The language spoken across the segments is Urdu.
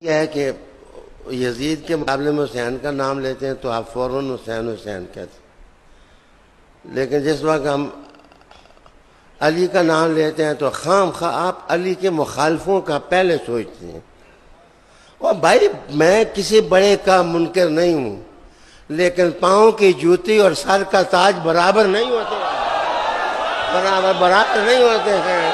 یہ ہے کہ یزید کے مقابلے میں حسین کا نام لیتے ہیں تو آپ فوراً حسین حسین کہتے ہیں، لیکن جس وقت ہم علی کا نام لیتے ہیں تو خام خواہ آپ علی کے مخالفوں کا پہلے سوچتے ہیں۔ اور بھائی میں کسی بڑے کا منکر نہیں ہوں، لیکن پاؤں کی جوتی اور سر کا تاج برابر نہیں ہوتے، برابر نہیں ہوتے ہیں۔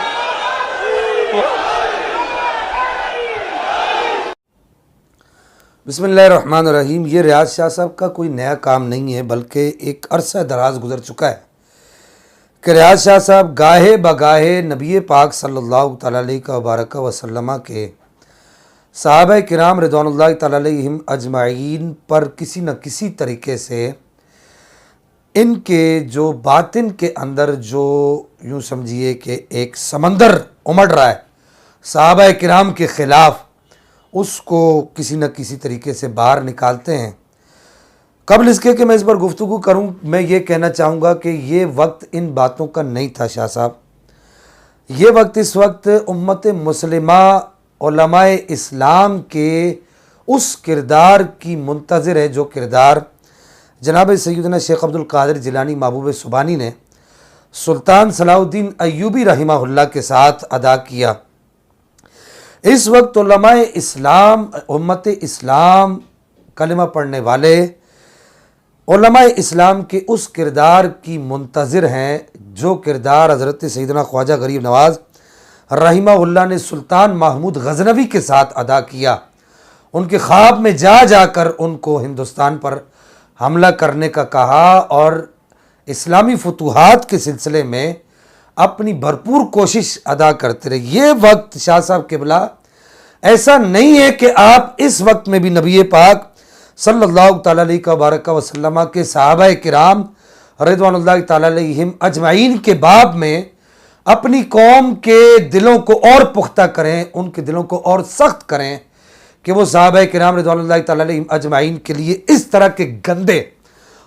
بسم اللہ الرحمن الرحیم۔ یہ ریاض شاہ صاحب کا کوئی نیا کام نہیں ہے، بلکہ ایک عرصہ دراز گزر چکا ہے کہ ریاض شاہ صاحب گاہے بگاہے نبی پاک صلی اللہ تعالیٰ علیہ وبارک وسلم کے صحابہ کرام رضوان اللہ تعالیٰ علیہم اجمعین پر کسی نہ کسی طریقے سے ان کے جو باطن کے اندر جو یوں سمجھیے کہ ایک سمندر امڑ رہا ہے صحابہ کرام کے خلاف، اس کو کسی نہ کسی طریقے سے باہر نکالتے ہیں۔ قبل اس کے کہ میں اس پر گفتگو کروں، میں یہ کہنا چاہوں گا کہ یہ وقت ان باتوں کا نہیں تھا شاہ صاحب۔ یہ وقت اس وقت امت مسلمہ علماء اسلام کے اس کردار کی منتظر ہے جو کردار جناب سیدنا شیخ عبد القادر جیلانی محبوب سبحانی نے سلطان صلاح الدین ایوبی رحمہ اللہ کے ساتھ ادا کیا۔ اس وقت علماء اسلام، امت اسلام، کلمہ پڑھنے والے علماء اسلام کے اس کردار کی منتظر ہیں جو کردار حضرت سیدنا خواجہ غریب نواز رحمہ اللہ نے سلطان محمود غزنوی کے ساتھ ادا کیا۔ ان کے خواب میں جا جا کر ان کو ہندوستان پر حملہ کرنے کا کہا اور اسلامی فتوحات کے سلسلے میں اپنی بھرپور کوشش ادا کرتے رہے۔ یہ وقت شاہ صاحب قبلہ ایسا نہیں ہے کہ آپ اس وقت میں بھی نبی پاک صلی اللہ تعالیٰ علیہ وبارک وسلم کے صحابہ کرام رضوان اللہ تعالیٰ علیہم اجمعین کے باب میں اپنی قوم کے دلوں کو اور پختہ کریں، ان کے دلوں کو اور سخت کریں کہ وہ صحابہ کرام رضوان اللہ تعالیٰ علیہم اجمعین کے لیے اس طرح کے گندے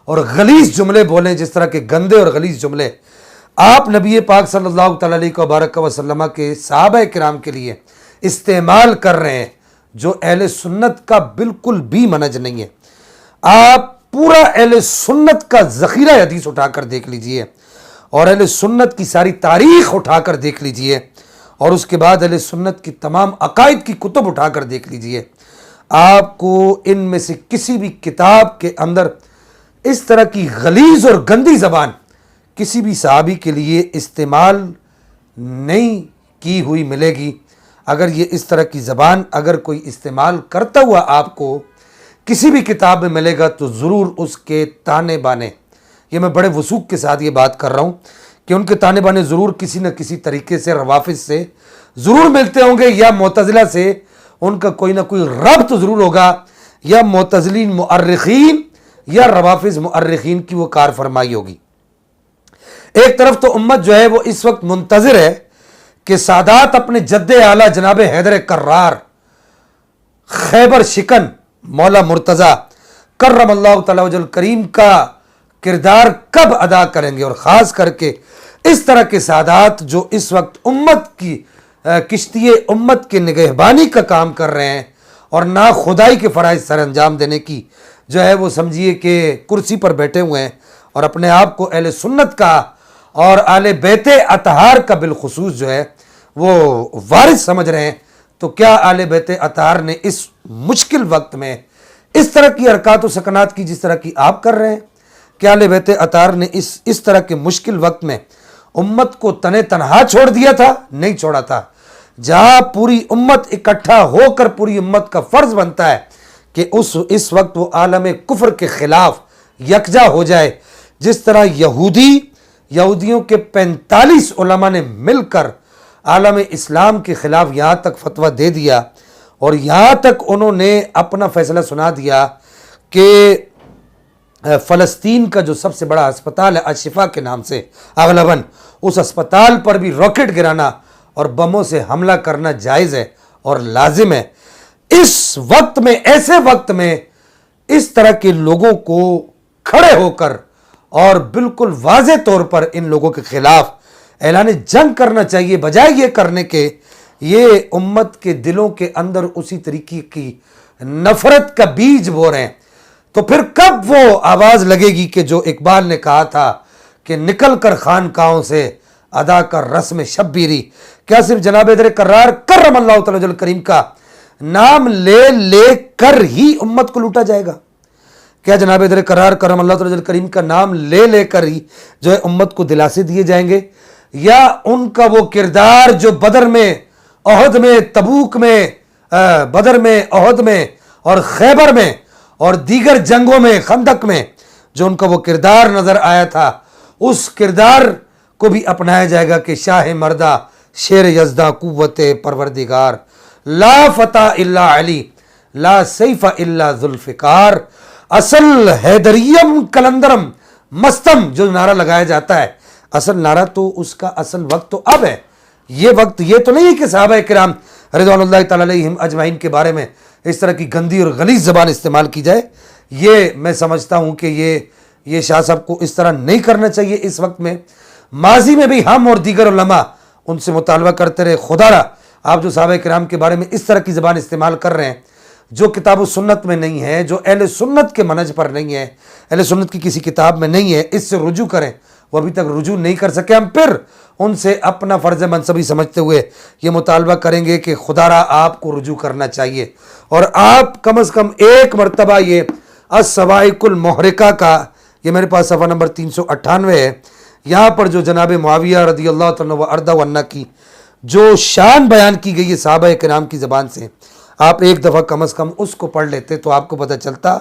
اور غلیظ جملے بولیں، جس طرح کے گندے اور غلیظ جملے آپ نبی پاک صلی اللہ تعالیٰ علیہ وبارک وسلم کے صحابہ کرام کے لیے استعمال کر رہے ہیں، جو اہل سنت کا بالکل بھی منہج نہیں ہے۔ آپ پورا اہل سنت کا ذخیرہ حدیث اٹھا کر دیکھ لیجئے اور اہل سنت کی ساری تاریخ اٹھا کر دیکھ لیجئے اور اس کے بعد اہل سنت کی تمام عقائد کی کتب اٹھا کر دیکھ لیجئے، آپ کو ان میں سے کسی بھی کتاب کے اندر اس طرح کی غلیظ اور گندی زبان کسی بھی صحابی کے لیے استعمال نہیں کی ہوئی ملے گی۔ اگر یہ اس طرح کی زبان اگر کوئی استعمال کرتا ہوا آپ کو کسی بھی کتاب میں ملے گا تو ضرور اس کے تانے بانے، یہ میں بڑے وثوق کے ساتھ یہ بات کر رہا ہوں کہ ان کے تانے بانے ضرور کسی نہ کسی طریقے سے روافظ سے ضرور ملتے ہوں گے، یا معتزلہ سے ان کا کوئی نہ کوئی ربط ضرور ہوگا، یا معتزلین مؤرخین یا روافظ مؤرخین کی وہ کار فرمائی ہوگی۔ ایک طرف تو امت جو ہے وہ اس وقت منتظر ہے کہ سادات اپنے جد اعلیٰ جناب حیدر کرار خیبر شکن مولا مرتضیٰ کرم اللہ تعالیٰ وجہ الکریم کا کردار کب ادا کریں گے، اور خاص کر کے اس طرح کے سادات جو اس وقت امت کی کشتی امت کے نگہبانی کا کام کر رہے ہیں اور نہ خدائی کے فرائض سر انجام دینے کی جو ہے وہ سمجھیے کہ کرسی پر بیٹھے ہوئے ہیں اور اپنے آپ کو اہل سنت کا اور اہل بیت اطہار کا بالخصوص جو ہے وہ وارث سمجھ رہے ہیں، تو کیا اہل بیت اطہار نے اس مشکل وقت میں اس طرح کی حرکات و سکنات کی جس طرح کی آپ کر رہے ہیں؟ کیا اہل بیت اطہار نے اس طرح کے مشکل وقت میں امت کو تنے تنہا چھوڑ دیا تھا؟ نہیں چھوڑا تھا۔ جہاں پوری امت اکٹھا ہو کر پوری امت کا فرض بنتا ہے کہ اس وقت وہ عالم کفر کے خلاف یکجا ہو جائے، جس طرح یہودیوں کے 45 علماء نے مل کر عالم اسلام کے خلاف یہاں تک فتویٰ دے دیا اور یہاں تک انہوں نے اپنا فیصلہ سنا دیا کہ فلسطین کا جو سب سے بڑا اسپتال ہے الشفا کے نام سے اغلباً، اس اسپتال پر بھی راکٹ گرانا اور بموں سے حملہ کرنا جائز ہے اور لازم ہے۔ اس وقت میں، ایسے وقت میں اس طرح کے لوگوں کو کھڑے ہو کر اور بالکل واضح طور پر ان لوگوں کے خلاف اعلان جنگ کرنا چاہیے، بجائے یہ کرنے کے یہ امت کے دلوں کے اندر اسی طریقے کی نفرت کا بیج بو رہے ہیں، تو پھر کب وہ آواز لگے گی کہ جو اقبال نے کہا تھا کہ نکل کر خانقاہوں سے ادا کر رسم شبیری؟ کیا صرف جناب در کرار کرم اللہ تعالی جل کریم کا نام لے لے کر ہی امت کو لوٹا جائے گا؟ کیا جناب در کرار کرم اللہ تعالی جل کریم کا نام لے لے کر ہی جو ہے امت کو دلاسے دیے جائیں گے؟ یا ان کا وہ کردار جو بدر میں، احد میں، تبوک میں، بدر میں، احد میں اور خیبر میں اور دیگر جنگوں میں، خندق میں جو ان کا وہ کردار نظر آیا تھا، اس کردار کو بھی اپنایا جائے گا کہ شاہ مردہ شیر یزدہ قوت پروردگار، لا فتح الا علی لا سیف الا ذوالفقار، اصل حیدریم کلندرم مستم جو نعرہ لگایا جاتا ہے، اصل نعرہ تو اس کا اصل وقت تو اب ہے۔ یہ وقت یہ تو نہیں کہ صحابہ کرام رضوان اللہ تعالی علیہم اجمعین کے بارے میں اس طرح کی گندی اور غلیظ زبان استعمال کی جائے۔ یہ میں سمجھتا ہوں کہ یہ شاہ صاحب کو اس طرح نہیں کرنا چاہیے اس وقت میں۔ ماضی میں بھی ہم اور دیگر علماء ان سے مطالبہ کرتے رہے، خدا را آپ جو صحابہ کرام کے بارے میں اس طرح کی زبان استعمال کر رہے ہیں جو کتاب و سنت میں نہیں ہے، جو اہل سنت کے منہج پر نہیں ہے، اہل سنت کی کسی کتاب میں نہیں ہے، اس سے رجوع کریں۔ وہ ابھی تک رجوع نہیں کر سکے، ہم پھر ان سے اپنا فرض منصبی سمجھتے ہوئے یہ مطالبہ کریں گے کہ خدا را آپ کو رجوع کرنا چاہیے، اور آپ کم از کم ایک مرتبہ یہ الصواعق المحرقہ کا، یہ میرے پاس صفحہ نمبر 398 ہے، یہاں پر جو جناب معاویہ رضی اللہ تعالیٰ و ارضہ عنہ کی جو شان بیان کی گئی ہے صحابہ کرام کی زبان سے، آپ ایک دفعہ کم از کم اس کو پڑھ لیتے تو آپ کو پتہ چلتا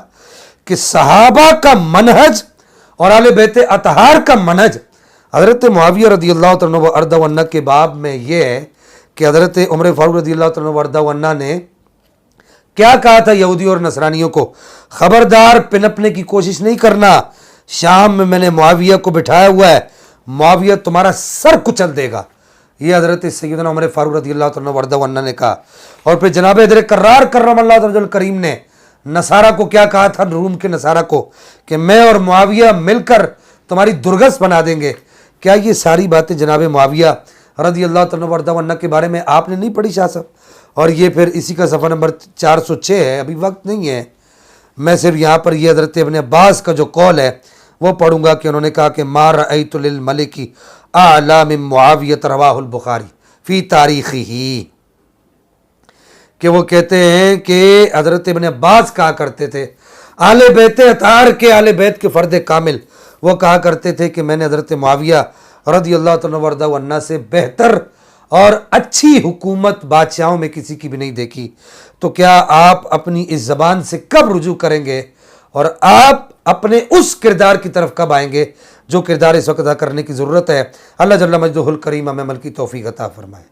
کہ صحابہ کا منہج اور اہل بیت اطہار کا منہج۔ حضرت معاویہ رضی اللہ تعالیٰ و ارضہ عنہ کے باب میں یہ ہے کہ حضرت عمر فاروق رضی اللہ تعالیٰ و ارضہ عنہ نے کیا کہا تھا یہودی اور نصرانیوں کو؟ خبردار پنپنے کی کوشش نہیں کرنا، شام میں نے معاویہ کو بٹھایا ہوا ہے، معاویہ تمہارا سر کچل دے گا۔ یہ حضرت سیدنا عمر فاروق رضی اللہ تعالیٰ و ارضہ عنہ نے کہا۔ اور پھر جناب حیدر کرار کرم اللہ تعالی الکریم نے نصارہ کو کیا کہا تھا، روم کے نصارہ کو، کہ میں اور معاویہ مل کر تمہاری درگس بنا دیں گے۔ کیا یہ ساری باتیں جناب معاویہ رضی اللہ تعالیٰ و ارضہ عنہ کے بارے میں آپ نے نہیں پڑھی شاہ صاحب؟ اور یہ پھر اسی کا صفحہ نمبر 406 ہے، ابھی وقت نہیں ہے، میں صرف یہاں پر یہ حضرت ابن عباس کا جو قول ہے وہ پڑھوں گا کہ انہوں نے کہا کہ ما رأیت للملک اعلی من معاویہ رواہ البخاری فی تاریخہ، کہ وہ کہتے ہیں کہ حضرت ابن عباس کہا کرتے تھے، اہل بیت اطہار کے، اہل بیت کے فرد کامل، وہ کہا کرتے تھے کہ میں نے حضرت معاویہ رضی اللہ تعالیٰ عنہ عنہ سے بہتر اور اچھی حکومت بادشاہوں میں کسی کی بھی نہیں دیکھی۔ تو کیا آپ اپنی اس زبان سے کب رجوع کریں گے اور آپ اپنے اس کردار کی طرف کب آئیں گے جو کردار اس وقت ادا کرنے کی ضرورت ہے؟ اللہ جل مجدہ الکریم ہمیں عمل کی توفیق عطا فرمائے۔